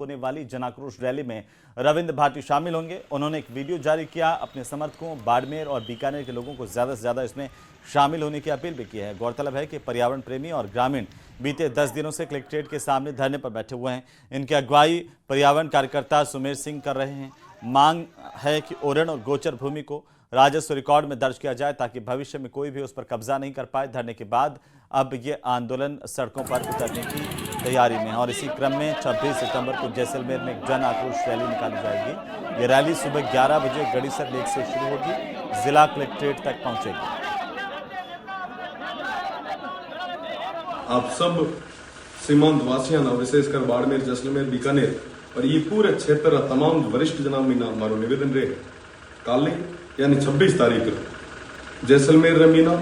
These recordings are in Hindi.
होने वाली जन आक्रोश रैली में रविंद्र भाटी शामिल होंगे। उन्होंने एक वीडियो जारी किया, अपने समर्थकों बाड़मेर और बीकानेर के लोगों को ज्यादा से ज्यादा इसमें शामिल होने की अपील भी की है। गौरतलब है कि पर्यावरण प्रेमी और ग्रामीण बीते 10 दिनों से कलेक्ट्रेट के सामने धरने पर बैठे हुए हैं। इनकी अगुवाई पर्यावरण कार्यकर्ता सुमेर सिंह कर रहे हैं। मांग है कि ओरण और गोचर भूमि को राजस्व रिकॉर्ड में दर्ज किया जाए ताकि भविष्य में कोई भी उस पर कब्जा नहीं कर पाए। धरने के बाद अब ये आंदोलन सड़कों पर उतरने की तैयारी में है और इसी क्रम में 26 सितंबर को जैसलमेर में एक जन आक्रोश रैली निकाली जाएगी। ये रैली सुबह 11 बजे गड़ीसर लेक से शुरू होगी, जिला कलेक्ट्रेट तक पहुंचेगी। आप सब सीमांत वासियों विशेषकर बाड़मेर, जैसलमेर, बीकानेर और ये पूरे क्षेत्र तमाम वरिष्ठ जना मीना मारो निवेदन रहे काले यानी 26 तारीख जैसलमेर रमीना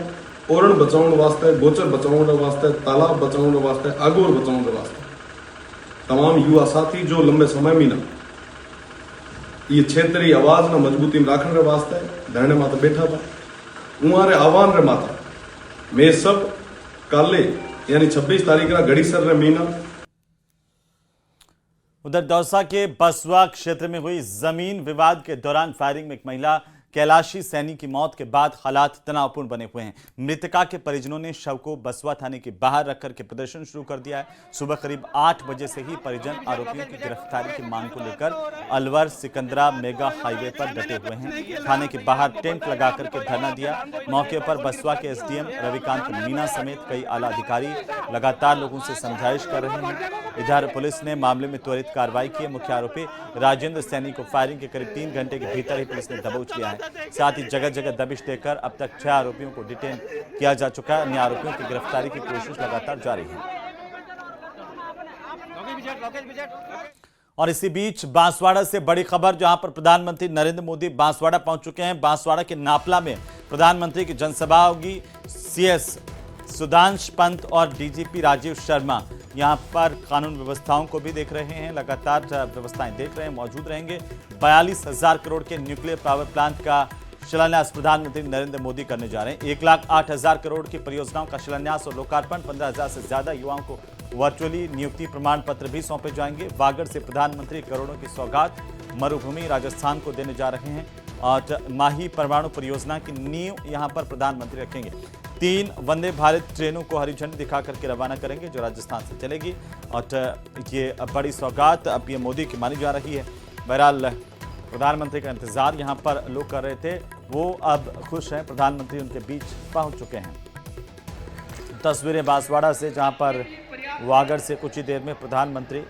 ओरण बचाने वास्ते, गोचर बचाने वास्ते, तालाब बचाने वास्ते, आगोर बचाने वास्ते तमाम युवा साथी जो लंबे समय मीना ये क्षेत्रीय आवाज न मजबूती में रखने वास्ते धरने माता बैठा था। उमारे आह्वान रे माता मैं सब काले यानी 26 तारीख गड़ीसर रमीना। उधर दौसा के बसवा क्षेत्र में हुई जमीन विवाद के दौरान फायरिंग में एक महिला कैलाशी सैनी की मौत के बाद हालात तनावपूर्ण बने हुए हैं। मृतका के परिजनों ने शव को बसवा थाने के बाहर रखकर के प्रदर्शन शुरू कर दिया है। सुबह करीब 8 बजे से ही परिजन आरोपियों की गिरफ्तारी की मांग को लेकर अलवर सिकंदरा मेगा हाईवे पर डटे हुए हैं। थाने के बाहर टेंट लगाकर के धरना दिया। मौके पर बसवा के एसडीएम रविकांत मीना समेत कई आला अधिकारी लगातार लोगों से समझाइश कर रहे हैं। इधर पुलिस ने मामले में त्वरित कार्रवाई की। मुख्य आरोपी राजेंद्र सैनी को फायरिंग के करीब 3 घंटे के भीतर ही पुलिस ने दबोच लिया है। साथ ही जगह जगह दबिश देकर अब तक 6 आरोपियों को डिटेन किया जा चुका है। अन्य आरोपियों की गिरफ्तारी की कोशिश लगातार जारी है। और इसी बीच बांसवाड़ा से बड़ी खबर, जहां पर प्रधानमंत्री नरेंद्र मोदी बांसवाड़ा पहुंच चुके हैं। बांसवाड़ा के नापला में प्रधानमंत्री की जनसभा होगी। सीएस सुधांश पंत और डीजीपी राजीव शर्मा यहां पर कानून व्यवस्थाओं को भी देख रहे हैं, लगातार व्यवस्थाएं देख रहे हैं, मौजूद रहेंगे। 42,000 करोड़ के न्यूक्लियर पावर प्लांट का शिलान्यास प्रधानमंत्री नरेंद्र मोदी करने जा रहे हैं। 1,08,000 करोड़ की परियोजनाओं का शिलान्यास और लोकार्पण। 15,000 से ज्यादा युवाओं को वर्चुअली नियुक्ति प्रमाण पत्र भी सौंपे जाएंगे। वागड़ से प्रधानमंत्री करोड़ों की सौगात मरुभूमि राजस्थान को देने जा रहे हैं और माही परमाणु परियोजना की नींव यहां पर प्रधानमंत्री रखेंगे। 3 वंदे भारत ट्रेनों को हरी झंडी दिखा करके रवाना करेंगे जो राजस्थान से चलेगी और ये बड़ी सौगात अब ये मोदी की मानी जा रही है। बहरहाल प्रधानमंत्री का इंतजार यहां पर लोग कर रहे थे, वो अब खुश हैं, प्रधानमंत्री उनके बीच पहुंच चुके हैं। तस्वीरें बांसवाड़ा से, जहां पर वागड़ से कुछ ही देर में प्रधानमंत्री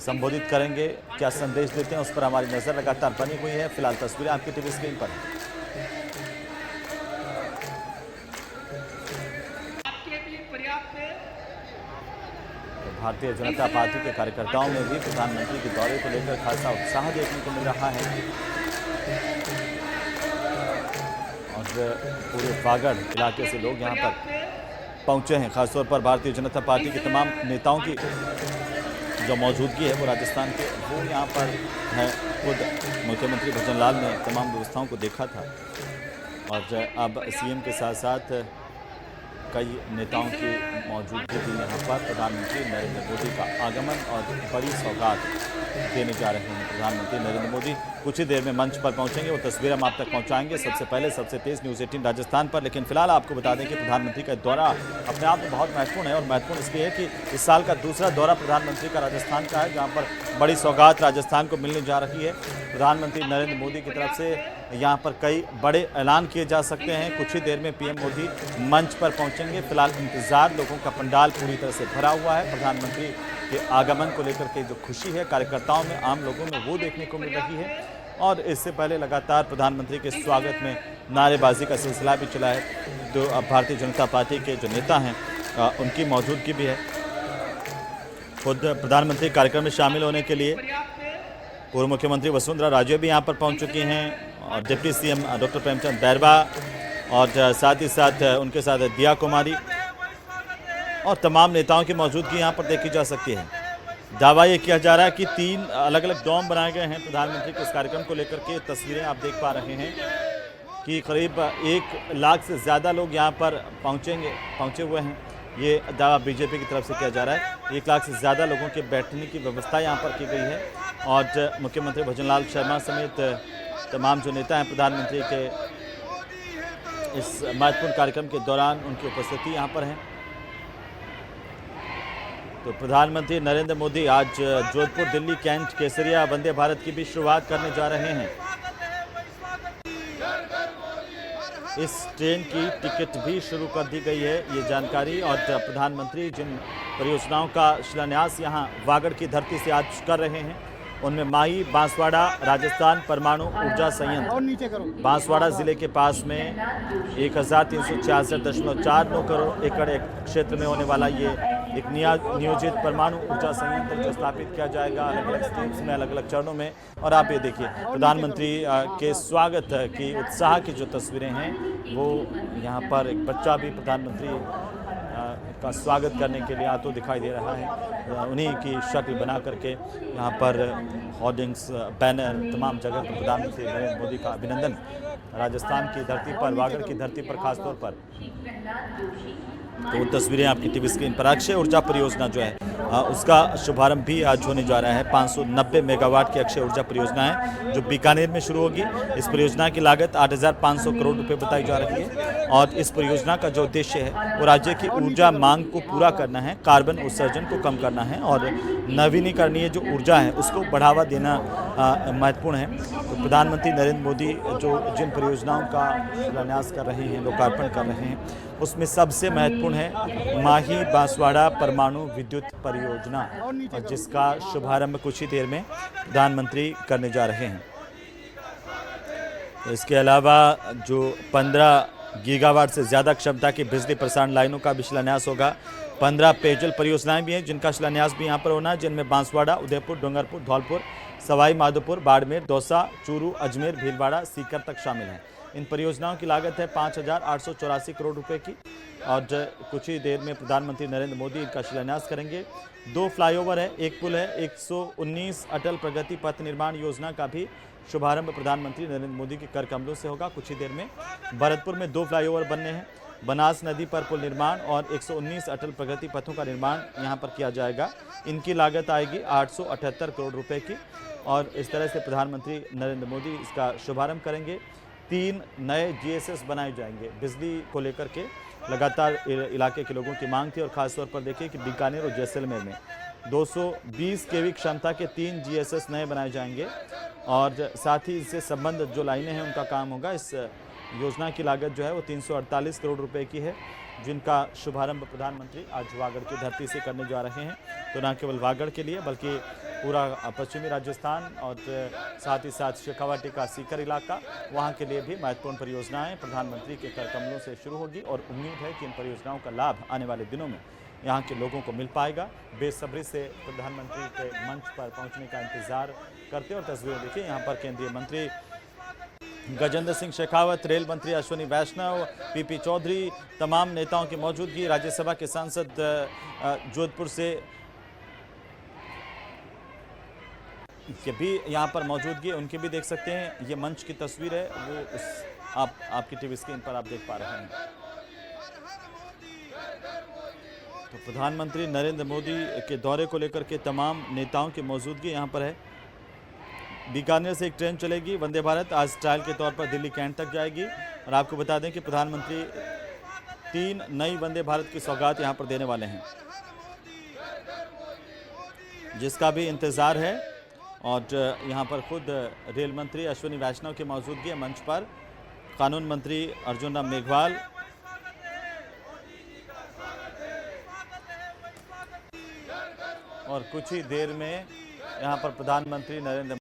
संबोधित करेंगे। क्या संदेश देते हैं उस पर हमारी नजर लगातार बनी हुई है। फिलहाल तस्वीरें आपकी टीवी स्क्रीन पर है। भारतीय जनता पार्टी के कार्यकर्ताओं में भी प्रधानमंत्री के दौरे को लेकर खासा उत्साह देखने को मिल रहा है और पूरे वागड़ इलाके से लोग यहां पर पहुंचे हैं। खासतौर पर भारतीय जनता पार्टी के तमाम नेताओं की जो मौजूदगी है वो राजस्थान के, वो यहाँ पर है। खुद मुख्यमंत्री भजनलाल ने तमाम व्यवस्थाओं को देखा था और अब सीएम के साथ साथ कई नेताओं की मौजूदगी भी यहाँ पर। प्रधानमंत्री नरेंद्र मोदी का आगमन और बड़ी सौगात देने जा रहे हैं प्रधानमंत्री नरेंद्र मोदी। कुछ ही देर में मंच पर पहुंचेंगे, वो तस्वीरें हम आप तक पहुंचाएंगे। सबसे पहले सबसे तेज न्यूज़ 18 राजस्थान पर। लेकिन फिलहाल आपको बता दें कि प्रधानमंत्री का दौरा अपने आप में बहुत महत्वपूर्ण है और महत्वपूर्ण इसलिए है कि इस साल का दूसरा दौरा प्रधानमंत्री का राजस्थान का है, जहाँ पर बड़ी सौगात राजस्थान को मिलने जा रही है। प्रधानमंत्री नरेंद्र मोदी की तरफ से यहाँ पर कई बड़े ऐलान किए जा सकते हैं। कुछ ही देर में पीएम मोदी मंच पर पहुंचेंगे। फिलहाल इंतजार, लोगों का पंडाल पूरी तरह से भरा हुआ है। प्रधानमंत्री के आगमन को लेकर के जो खुशी है कार्यकर्ताओं में, आम लोगों में, वो देखने को मिल रही है। और इससे पहले लगातार प्रधानमंत्री के स्वागत में नारेबाजी का सिलसिला भी चला है। जो अब भारतीय जनता पार्टी के जो नेता हैं उनकी मौजूदगी भी है। खुद प्रधानमंत्री कार्यक्रम में शामिल होने के लिए पूर्व मुख्यमंत्री वसुंधरा राजे भी यहाँ पर पहुँच चुकी हैं और deputy CM doctor Premchand Bairwa और साथ ही साथ उनके साथ दिया कुमारी और तमाम नेताओं की मौजूदगी यहाँ पर देखी जा सकती है। दावा ये किया जा रहा है कि 3 अलग अलग डोम बनाए गए हैं प्रधानमंत्री के इस कार्यक्रम को लेकर के। तस्वीरें आप देख पा रहे हैं कि करीब 1 लाख से ज़्यादा लोग यहाँ पर पहुँचे हुए हैं। ये दावा बीजेपी की तरफ से किया जा रहा है। 1 लाख से ज़्यादा लोगों के बैठने की व्यवस्था यहाँ पर की गई है और मुख्यमंत्री भजनलाल शर्मा समेत तमाम जो नेता हैं प्रधानमंत्री के इस महत्वपूर्ण कार्यक्रम के दौरान उनकी उपस्थिति यहाँ पर है। तो प्रधानमंत्री नरेंद्र मोदी आज जोधपुर, दिल्ली, कैंट, केसरिया वंदे भारत की भी शुरुआत करने जा रहे हैं। इस ट्रेन की टिकट भी शुरू कर दी गई है, ये जानकारी। और प्रधानमंत्री जिन परियोजनाओं का शिलान्यास यहाँ वागड़ की धरती से आज कर रहे हैं उनमें माही बांसवाड़ा राजस्थान परमाणु ऊर्जा संयंत्र, बांसवाड़ा जिले के पास में 1366.49 करोड़ एकड़ क्षेत्र में होने वाला ये एक नियोजित परमाणु ऊर्जा संयंत्र जो स्थापित किया जाएगा अलग अलग स्टेप्स में, अलग अलग चरणों में। और आप ये देखिए प्रधानमंत्री के स्वागत की उत्साह की जो तस्वीरें हैं वो यहाँ पर एक बच्चा भी प्रधानमंत्री का स्वागत करने के लिए आतुर दिखाई दे रहा है। उन्हीं की शक्ल बना करके यहाँ पर होर्डिंग्स, बैनर तमाम जगह पर प्रधानमंत्री नरेंद्र मोदी का अभिनंदन राजस्थान की धरती पर, वागड़ की धरती पर खासतौर पर। तो वो तस्वीरें आपकी टीवी स्क्रीन पर। अक्षय ऊर्जा परियोजना जो है उसका शुभारंभ भी आज होने जा रहा है। 590 मेगावाट की अक्षय ऊर्जा परियोजना है जो बीकानेर में शुरू होगी। इस परियोजना की लागत 8,500 करोड़ रुपए बताई जा रही है और इस परियोजना का जो उद्देश्य है वो राज्य की ऊर्जा मांग को पूरा करना है, कार्बन उत्सर्जन को कम करना है और नवीनीकरणीय जो ऊर्जा है उसको बढ़ावा देना महत्वपूर्ण है। तो प्रधानमंत्री नरेंद्र मोदी जो जिन परियोजनाओं का शिलान्यास कर रहे हैं, लोकार्पण कर रहे हैं, उसमें सबसे महत्वपूर्ण है माही बांसवाड़ा परमाणु विद्युत परियोजना, और जिसका शुभारंभ कुछ ही देर में प्रधानमंत्री करने जा रहे हैं। तो इसके अलावा जो 15 गीगावाट से ज़्यादा क्षमता की बिजली प्रसारण लाइनों का भी शिलान्यास होगा। 15 पेयजल परियोजनाएं भी हैं जिनका शिलान्यास भी यहाँ पर होना है, जिनमें बांसवाड़ा, उदयपुर, डूंगरपुर, धौलपुर, सवाई माधोपुर, बाड़मेर, दौसा, चूरू, अजमेर, भीलवाड़ा, सीकर तक शामिल हैं। इन परियोजनाओं की लागत है 5,884 करोड़ रुपए की और कुछ ही देर में प्रधानमंत्री नरेंद्र मोदी इनका शिलान्यास करेंगे। 2 फ्लाईओवर है, एक पुल है। 119 अटल प्रगति पथ निर्माण योजना का भी शुभारंभ प्रधानमंत्री नरेंद्र मोदी के कर कमलों से होगा कुछ ही देर में। भरतपुर में 2 फ्लाईओवर बनने हैं। बनास नदी पर पुल निर्माण और 119 अटल प्रगति पथों का निर्माण यहाँ पर किया जाएगा। इनकी लागत आएगी 878 करोड़ रुपए की और इस तरह से प्रधानमंत्री नरेंद्र मोदी इसका शुभारंभ करेंगे। 3 नए GSS बनाए जाएंगे। बिजली को लेकर के लगातार इलाके के लोगों की मांग थी और खासतौर पर देखिए कि बीकानेर और जैसलमेर में 220 kV क्षमता के 3 GSS नए बनाए जाएंगे और साथ ही इससे संबंध जो लाइनें हैं उनका काम होगा। इस योजना की लागत जो है वो 348 करोड़ रुपए की है, जिनका शुभारंभ प्रधानमंत्री आज वागड़ की धरती से करने जा रहे हैं। तो न केवल वागड़ के लिए बल्कि पूरा पश्चिमी राजस्थान और साथ ही साथ शेखावाटी का सीकर इलाका, वहां के लिए भी महत्वपूर्ण परियोजनाएं प्रधानमंत्री के कर कमलों से शुरू होगी और उम्मीद है कि इन परियोजनाओं का लाभ आने वाले दिनों में यहाँ के लोगों को मिल पाएगा। बेसब्री से प्रधानमंत्री के मंच पर पहुँचने का इंतजार करते और तस्वीरें देखिए। यहाँ पर केंद्रीय मंत्री गजेंद्र सिंह शेखावत, रेल मंत्री अश्विनी वैष्णव, PP चौधरी, तमाम नेताओं की मौजूदगी, राज्यसभा के सांसद जोधपुर से के भी यहाँ पर मौजूदगी, उनकी भी देख सकते हैं। ये मंच की तस्वीर है वो आपकी टीवी स्क्रीन पर आप देख पा रहे हैं। तो प्रधानमंत्री नरेंद्र मोदी के दौरे को लेकर के तमाम नेताओं की मौजूदगी यहाँ पर है। बीकानेर से एक ट्रेन चलेगी वंदे भारत, आज ट्रायल के तौर पर दिल्ली कैंट तक जाएगी और आपको बता दें कि प्रधानमंत्री 3 नई वंदे भारत की सौगात यहाँ पर देने वाले हैं, जिसका भी इंतजार है। और यहाँ पर खुद रेल मंत्री अश्विनी वैष्णव की मौजूदगी है मंच पर, कानून मंत्री अर्जुन राम मेघवाल, और कुछ ही देर में यहाँ पर प्रधानमंत्री नरेंद्र